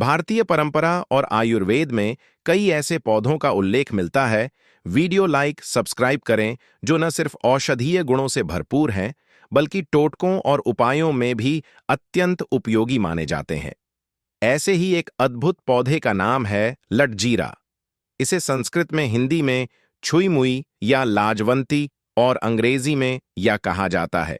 भारतीय परंपरा और आयुर्वेद में कई ऐसे पौधों का उल्लेख मिलता है। वीडियो लाइक सब्सक्राइब करें जो न सिर्फ औषधीय गुणों से भरपूर हैं बल्कि टोटकों और उपायों में भी अत्यंत उपयोगी माने जाते हैं। ऐसे ही एक अद्भुत पौधे का नाम है लटजीरा। इसे संस्कृत में, हिंदी में छुई मुई या लाजवंती और अंग्रेजी में या कहा जाता है।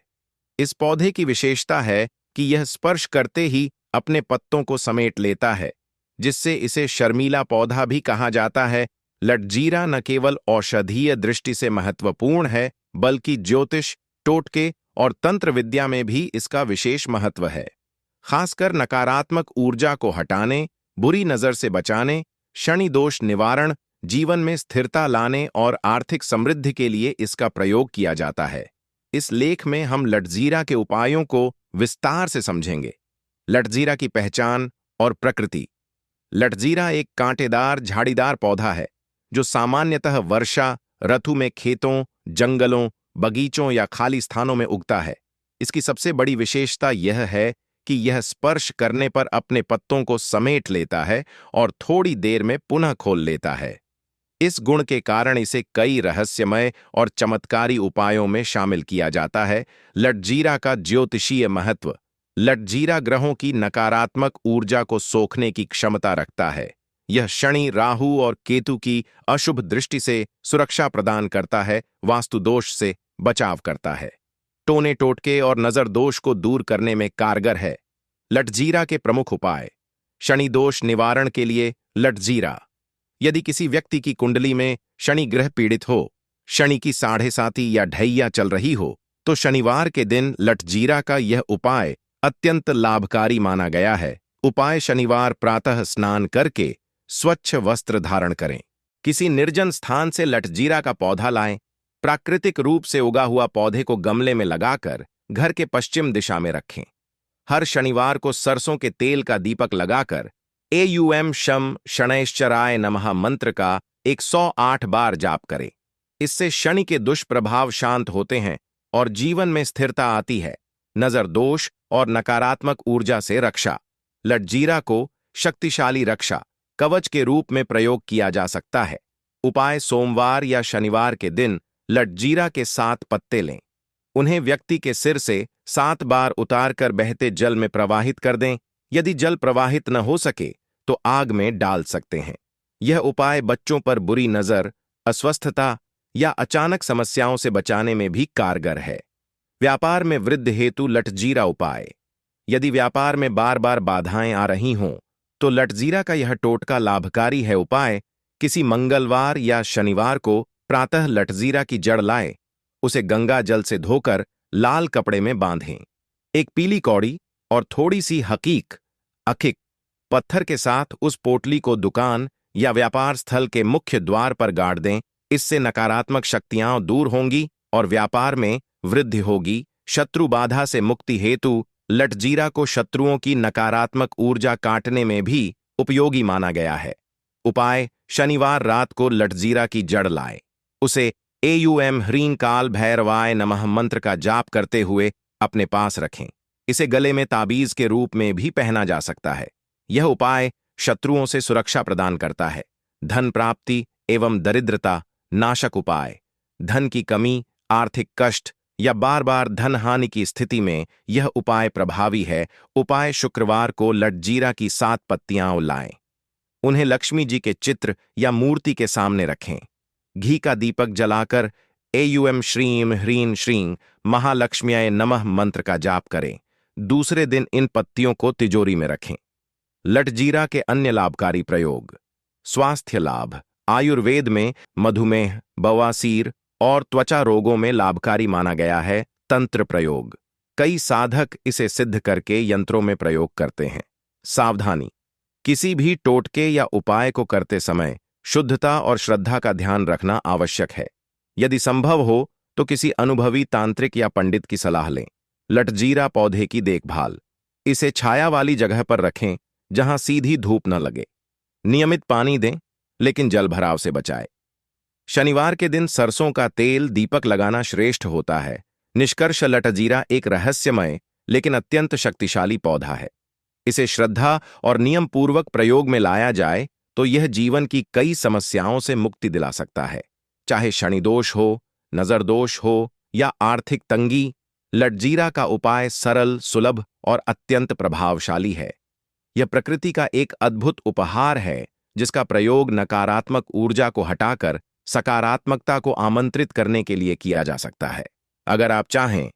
इस पौधे की विशेषता है कि यह स्पर्श करते ही अपने पत्तों को समेट लेता है, जिससे इसे शर्मीला पौधा भी कहा जाता है। लटजीरा न केवल औषधीय दृष्टि से महत्वपूर्ण है, बल्कि ज्योतिष, टोटके और तंत्र विद्या में भी इसका विशेष महत्व है। खासकर नकारात्मक ऊर्जा को हटाने, बुरी नजर से बचाने, शनि दोष निवारण, जीवन में स्थिरता लाने और आर्थिक समृद्धि के लिए इसका प्रयोग किया जाता है। इस लेख में हम लटजीरा के उपायों को विस्तार से समझेंगे। लटजीरा की पहचान और प्रकृति। लटजीरा एक कांटेदार झाड़ीदार पौधा है जो सामान्यतः वर्षा ऋतु में खेतों, जंगलों, बगीचों या खाली स्थानों में उगता है। इसकी सबसे बड़ी विशेषता यह है कि यह स्पर्श करने पर अपने पत्तों को समेट लेता है और थोड़ी देर में पुनः खोल लेता है। इस गुण के कारण इसे कई रहस्यमय और चमत्कारी उपायों में शामिल किया जाता है। लटजीरा का ज्योतिषीय महत्व। लटजीरा ग्रहों की नकारात्मक ऊर्जा को सोखने की क्षमता रखता है। यह शनि, राहु और केतु की अशुभ दृष्टि से सुरक्षा प्रदान करता है, वास्तु दोष से बचाव करता है, टोने टोटके और नजर दोष को दूर करने में कारगर है। लटजीरा के प्रमुख उपाय। शनि दोष निवारण के लिए लटजीरा। यदि किसी व्यक्ति की कुंडली में शनि ग्रह पीड़ित हो, शनि की 7.5 या ढैया चल रही हो, तो शनिवार के दिन लटजीरा का यह उपाय अत्यंत लाभकारी माना गया है। उपाय: शनिवार प्रातः स्नान करके स्वच्छ वस्त्र धारण करें। किसी निर्जन स्थान से लटजीरा का पौधा लाएं। प्राकृतिक रूप से उगा हुआ पौधे को गमले में लगाकर घर के पश्चिम दिशा में रखें। हर शनिवार को सरसों के तेल का दीपक लगाकर एयूएम शम शनैश्चराय नमः मंत्र का 108 बार जाप करें। इससे शनि के दुष्प्रभाव शांत होते हैं और जीवन में स्थिरता आती है। नजर दोष और नकारात्मक ऊर्जा से रक्षा। लटजीरा को शक्तिशाली रक्षा कवच के रूप में प्रयोग किया जा सकता है। उपाय: सोमवार या शनिवार के दिन लटजीरा के 7 पत्ते लें। उन्हें व्यक्ति के सिर से 7 बार उतारकर बहते जल में प्रवाहित कर दें। यदि जल प्रवाहित न हो सके तो आग में डाल सकते हैं। यह उपाय बच्चों पर बुरी नजर, अस्वस्थता या अचानक समस्याओं से बचाने में भी कारगर है। व्यापार में वृद्धि हेतु लटजीरा उपाय। यदि व्यापार में बार बार बाधाएं आ रही हों तो लटजीरा का यह टोटका लाभकारी है। उपाय: किसी मंगलवार या शनिवार को प्रातः लटजीरा की जड़ लाएं, उसे गंगा जल से धोकर लाल कपड़े में बांधें। एक पीली कौड़ी और थोड़ी सी अखिक पत्थर के साथ उस पोटली को दुकान या व्यापार स्थल के मुख्य द्वार पर गाड़ दें। इससे नकारात्मक शक्तियां दूर होंगी और व्यापार में वृद्धि होगी। शत्रु बाधा से मुक्ति हेतु लटजीरा को शत्रुओं की नकारात्मक ऊर्जा काटने में भी उपयोगी माना गया है। उपाय: शनिवार रात को लटजीरा की जड़ लाए, उसे एयूएम ह्रीं काल भैरवाय नमः मंत्र का जाप करते हुए अपने पास रखें। इसे गले में ताबीज के रूप में भी पहना जा सकता है। यह उपाय शत्रुओं से सुरक्षा प्रदान करता है। धन प्राप्ति एवं दरिद्रता नाशक उपाय। धन की कमी, आर्थिक कष्ट या बार बार धन हानि की स्थिति में यह उपाय प्रभावी है। उपाय: शुक्रवार को लटजीरा की 7 पत्तियां लाएं। उन्हें लक्ष्मी जी के चित्र या मूर्ति के सामने रखें। घी का दीपक जलाकर एयूएम श्रीं ह्रीं श्रीं महालक्ष्म्याय नमः मंत्र का जाप करें। दूसरे दिन इन पत्तियों को तिजोरी में रखें। लटजीरा के अन्य लाभकारी प्रयोग। स्वास्थ्य लाभ। आयुर्वेद में मधुमेह, बवासीर और त्वचा रोगों में लाभकारी माना गया है। तंत्र प्रयोग। कई साधक इसे सिद्ध करके यंत्रों में प्रयोग करते हैं। सावधानी। किसी भी टोटके या उपाय को करते समय शुद्धता और श्रद्धा का ध्यान रखना आवश्यक है। यदि संभव हो तो किसी अनुभवी तांत्रिक या पंडित की सलाह लें। लटजीरा पौधे की देखभाल। इसे छाया वाली जगह पर रखें जहां सीधी धूप न लगे। नियमित पानी दें, लेकिन जलभराव से बचाएं। शनिवार के दिन सरसों का तेल दीपक लगाना श्रेष्ठ होता है। निष्कर्ष: लटजीरा एक रहस्यमय लेकिन अत्यंत शक्तिशाली पौधा है। इसे श्रद्धा और नियम पूर्वक प्रयोग में लाया जाए तो यह जीवन की कई समस्याओं से मुक्ति दिला सकता है। चाहे शनिदोष हो, नजर दोष हो या आर्थिक तंगी, लटजीरा का उपाय सरल, सुलभ और अत्यंत प्रभावशाली है। यह प्रकृति का एक अद्भुत उपहार है जिसका प्रयोग नकारात्मक ऊर्जा को हटाकर सकारात्मकता को आमंत्रित करने के लिए किया जा सकता है। अगर आप चाहें